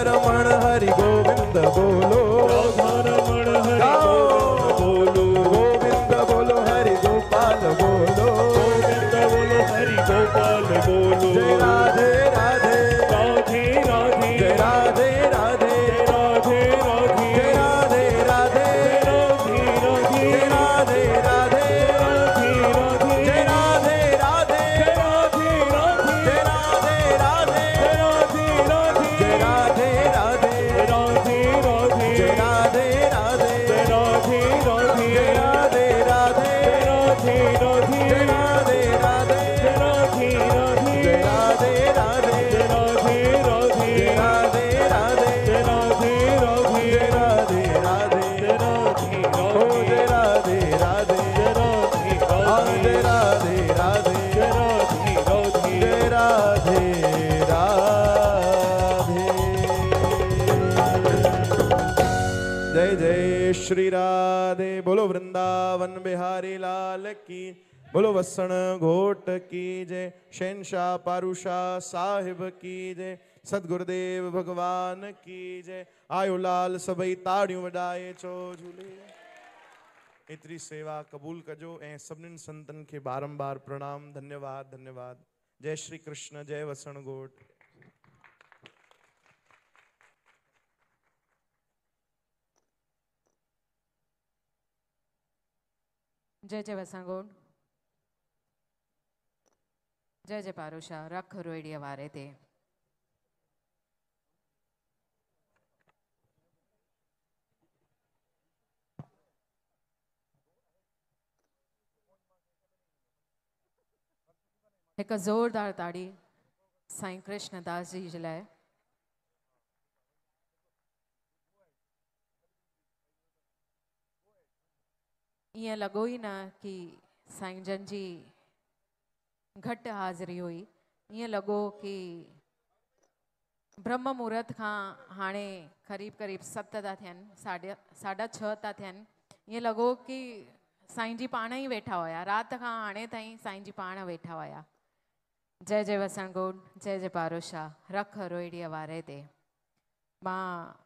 Speaker 1: रमण हरि गोविंद बोलो,
Speaker 2: राधा रमण हरि गोविंद बोलो,
Speaker 1: गोविंद बोलो हरि गोपाल बोलो,
Speaker 2: गोविंद बोलो हरि गोपाल बोलो।
Speaker 1: जय राधे राधे
Speaker 2: राधे राधे
Speaker 1: जय राधे राधे
Speaker 2: राधे राधे
Speaker 1: जय राधे राधे
Speaker 2: राधे राधे
Speaker 1: जय राधे राधे
Speaker 2: राधे राधे
Speaker 1: जय राधे राधे
Speaker 2: राधे राधे
Speaker 1: जय राधे राधे
Speaker 2: राधे राधे
Speaker 1: जय राधे राधे
Speaker 2: राधे राधे
Speaker 1: जय राधे राधे
Speaker 2: राधे राधे
Speaker 1: जय राधे राधे
Speaker 2: राधे राधे
Speaker 1: जय राधे राधे
Speaker 2: राधे राधे
Speaker 1: जय राधे राधे
Speaker 2: राधे राधे
Speaker 1: जय राधे राधे
Speaker 2: राधे राधे
Speaker 1: जय राधे राधे
Speaker 2: राधे
Speaker 1: ओ जय राधे राधे हाँ जय राधे राधे जय राधे राधे। जय जय श्री राधे। बोलो वृंदावन बिहारी लाल की, बोलो वसण घोट की जय, शहनशाह पारूशाह साहिब की जय, सतगुरुदेव भगवान की जय। आयो लाल सभई ताड़ियों वडाए चो झूले। एतरी सेवा कबूल कजो ऐं सभिनीनि संतन खे बारंबार प्रणाम। धन्यवाद धन्यवाद। जय श्री कृष्ण। जय वसण घोट।
Speaker 3: जय जय वसंगोड, जय जय पारूशाह। रख रोइड़ीअ वारे ते हिकु ज़ोरदार ताड़ी साईं कृष्णदास जी जे लाइ। ईअं लॻो ई न कि साईं जन जी घटि हाज़िरी हुई। ईअं लॻो कि ब्रह्म मुहूर्त खां हाणे क़रीब क़रीब 7 था थियनि, साढा 6 था थियनि। ईअं लॻो कि साईं जी पाण ई वेठा हुया, राति खां हाणे ताईं साईं जी पाण वेठा हुया। जय जय वसणगोड, जय जय पारूशाह। रख रोइड़ीअ वारे ते। मां